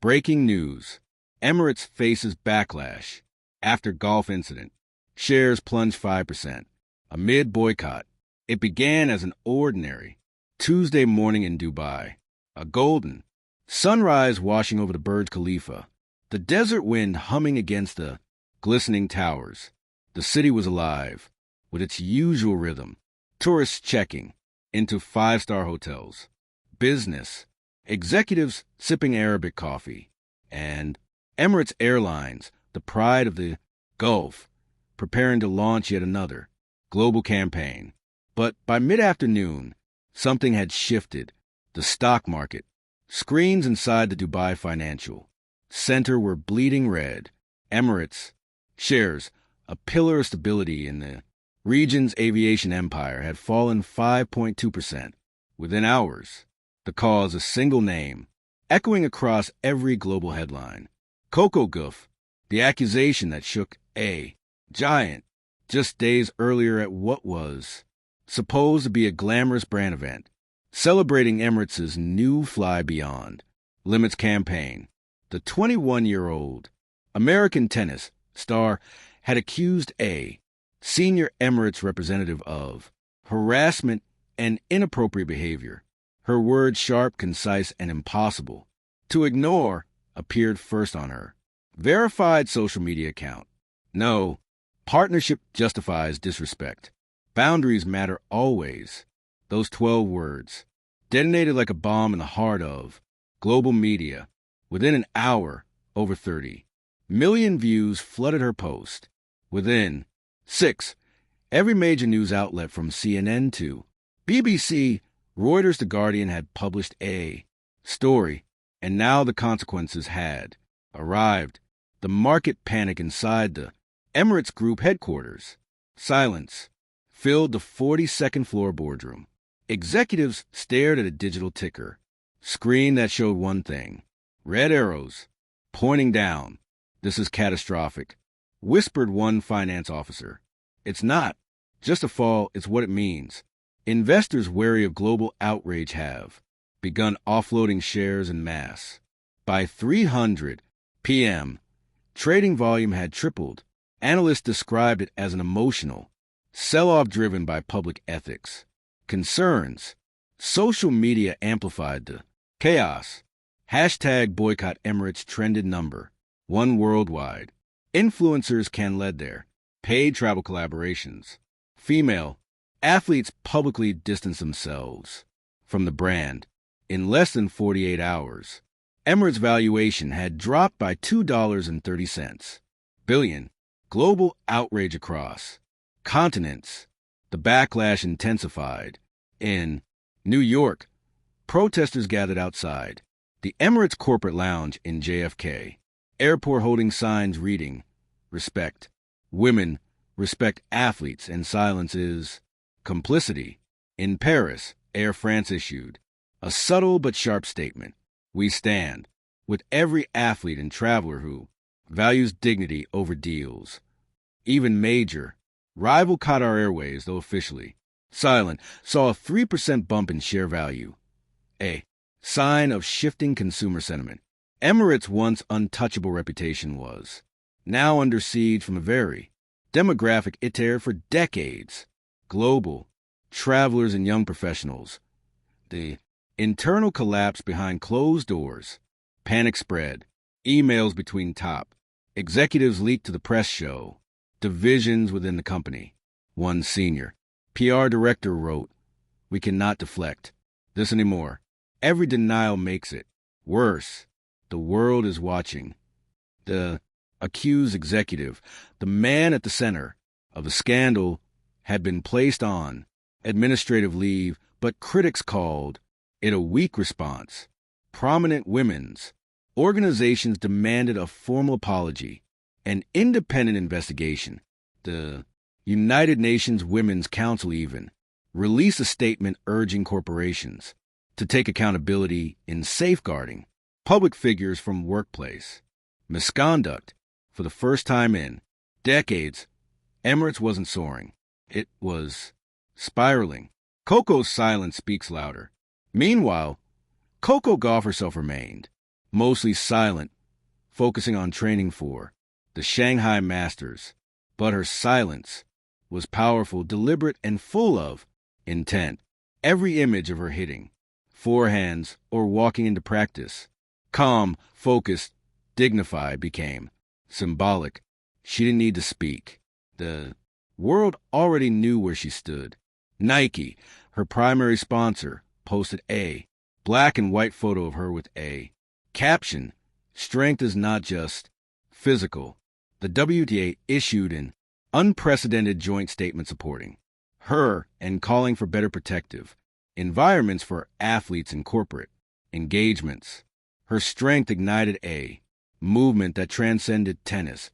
Breaking news. Emirates faces backlash. After Gauff incident, shares plunged 5%. Amid boycott, it began as an ordinary Tuesday morning in Dubai. A golden sunrise washing over the Burj Khalifa. The desert wind humming against the glistening towers. The city was alive, with its usual rhythm. Tourists checking into five-star hotels. Business. Executives sipping Arabic coffee. And Emirates Airlines, the pride of the Gulf, preparing to launch yet another global campaign. But by mid-afternoon, something had shifted. The stock market. Screens inside the Dubai Financial Center were bleeding red. Emirates shares, a pillar of stability in the region's aviation empire, had fallen 5.2%. Within hours, the cause a single name, echoing across every global headline. Gauff, the accusation that shook a giant just days earlier at what was supposed to be a glamorous brand event, celebrating Emirates' new Fly Beyond Limits campaign. The 21-year-old American tennis star had accused a senior Emirates representative of harassment and inappropriate behavior. Her words, sharp, concise, and impossible to ignore, appeared first on her verified social media account. No, partnership justifies disrespect. Boundaries matter always. Those 12 words, detonated like a bomb in the heart of global media. Within an hour, over 30 million views flooded her post. Within 6, every major news outlet from CNN to BBC, Reuters, The Guardian had published a story, and now the consequences had arrived. The market panic inside the Emirates Group headquarters. Silence filled the 42nd floor boardroom. Executives stared at a digital ticker screen that showed one thing: red arrows pointing down. This is catastrophic, whispered one finance officer. It's not just a fall, it's what it means. Investors wary of global outrage have begun offloading shares en masse. By 3:00 p.m., trading volume had tripled. Analysts described it as an emotional sell-off driven by public ethics concerns. Social media amplified the chaos. Hashtag Boycott Emirates trended number 1 worldwide. Influencers led their paid travel collaborations. Female athletes publicly distanced themselves from the brand. In less than 48 hours, Emirates' valuation had dropped by $2.30 billion. Global outrage across continents. The backlash intensified. In New York, protesters gathered outside the Emirates corporate lounge in JFK Airport, holding signs reading, "Respect women, respect athletes, and silence is complicity." In Paris, Air France issued a subtle but sharp statement: "We stand with every athlete and traveler who values dignity over deals." Even major rival Qatar Airways, though officially silent, saw a 3% bump in share value, a sign of shifting consumer sentiment. Emirates' once untouchable reputation was now under siege from a very demographic iter for decades. Global travelers and young professionals. The internal collapse behind closed doors. Panic spread. Emails between top executives leaked to the press show divisions within the company. One senior PR director wrote, "We cannot deflect this anymore. Every denial makes it worse. The world is watching." The accused executive, the man at the center of the scandal, had been placed on administrative leave, but critics called it a weak response. Prominent women's organizations demanded a formal apology, an independent investigation. The United Nations Women's Council even released a statement urging corporations to take accountability in safeguarding public figures from workplace misconduct. For the first time in decades, Emirates wasn't soaring. It was spiraling. Coco's silence speaks louder. Meanwhile, Gauff herself remained mostly silent, focusing on training for the Shanghai Masters. But her silence was powerful, deliberate, and full of intent. Every image of her hitting, forehands, or walking into practice, calm, focused, dignified, became symbolic. She didn't need to speak. The world already knew where she stood. Nike, her primary sponsor, posted a black and white photo of her with a caption, "Strength is not just physical." The WTA issued an unprecedented joint statement supporting her and calling for better protective environments for athletes and corporate engagements. Her strength ignited a movement that transcended tennis,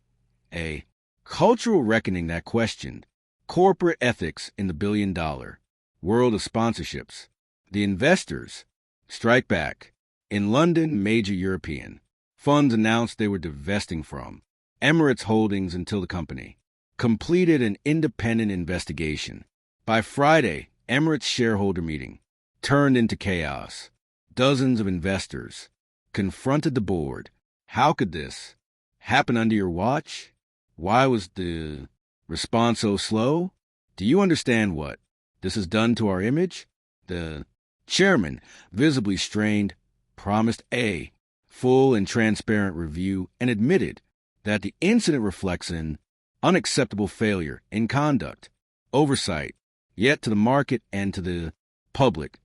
a cultural reckoning that questioned corporate ethics in the billion-dollar world of sponsorships. The investors strike back. In London, major European funds announced they were divesting from Emirates holdings until the company completed an independent investigation. By Friday, Emirates shareholder meeting turned into chaos. Dozens of investors confronted the board. How could this happen under your watch? Why was the response so slow? Do you understand what this has done to our image? The chairman, visibly strained, promised a full and transparent review and admitted that the incident reflects an unacceptable failure in conduct, oversight, yet to the market and to the public,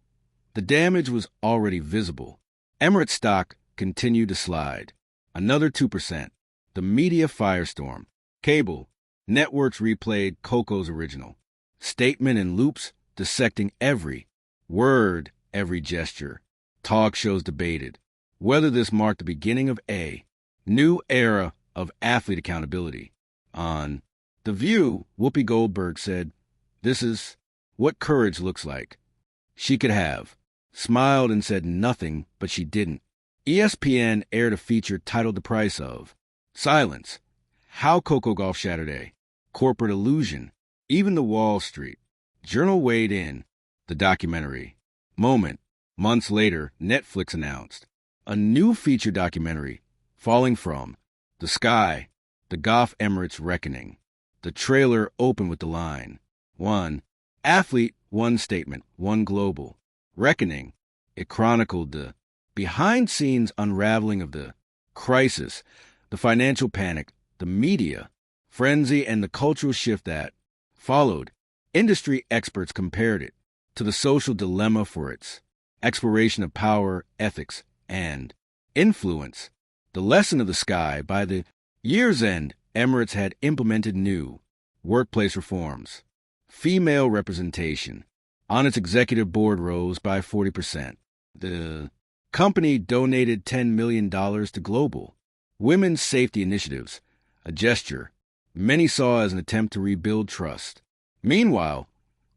the damage was already visible. Emirates stock continued to slide. Another 2%. The media firestorm. Cable networks replayed Coco's original statement in loops, dissecting every word, every gesture. Talk shows debated whether this marked the beginning of a new era of athlete accountability. On The View, Whoopi Goldberg said, "This is what courage looks like." She could have smiled and said nothing, but she didn't. ESPN aired a feature titled "The Price of Silence." How Coco Gauff shattered a corporate illusion. Even the Wall Street Journal weighed in. The documentary moment. Months later, Netflix announced a new feature documentary, Falling from the Sky, the Gauff Emirates Reckoning. The trailer opened with the line, "One athlete, one statement, one global reckoning." It chronicled the behind-scenes unraveling of the crisis, the financial panic, the media frenzy, and the cultural shift that followed. Industry experts compared it to the social dilemma for its exploration of power, ethics, and influence. The lesson of the sky. By the year's end, Emirates had implemented new workplace reforms. Female representation on its executive board rose by 40%. The company donated $10 million to global women's safety initiatives, a gesture many saw as an attempt to rebuild trust. Meanwhile,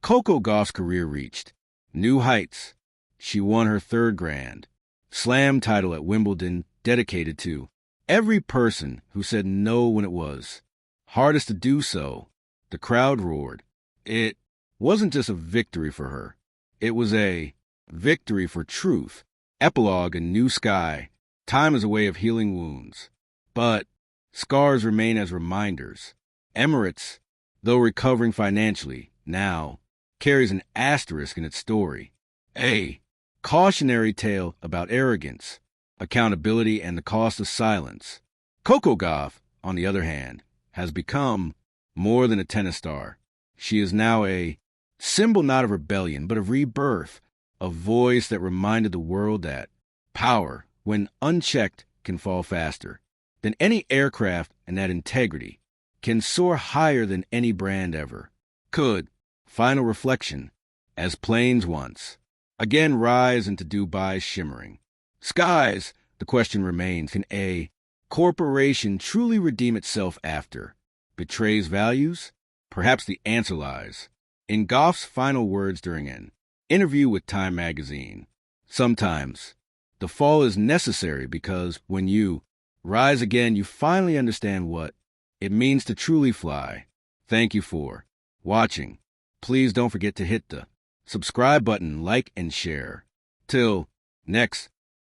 Coco Gauff's career reached new heights. She won her third Grand Slam title at Wimbledon, dedicated to every person who said no when it was hardest to do so. The crowd roared. It wasn't just a victory for her. It was a victory for truth. Epilogue: A New Sky. Time is a way of healing wounds, but scars remain as reminders. Emirates, though recovering financially, now carries an asterisk in its story. A cautionary tale about arrogance, accountability, and the cost of silence. Coco Gauff, on the other hand, has become more than a tennis star. She is now a symbol not of rebellion, but of rebirth, a voice that reminded the world that power, when unchecked, can fall faster than any aircraft, and that integrity can soar higher than any brand ever could. Final reflection: as planes once again rise into Dubai's shimmering skies, the question remains, can a corporation truly redeem itself after betrays values? Perhaps the answer lies in Gauff's final words during an interview with Time magazine. Sometimes the fall is necessary because when you rise again, you finally understand what it means to truly fly. Thank you for watching. Please don't forget to hit the subscribe button, like, and share. Till next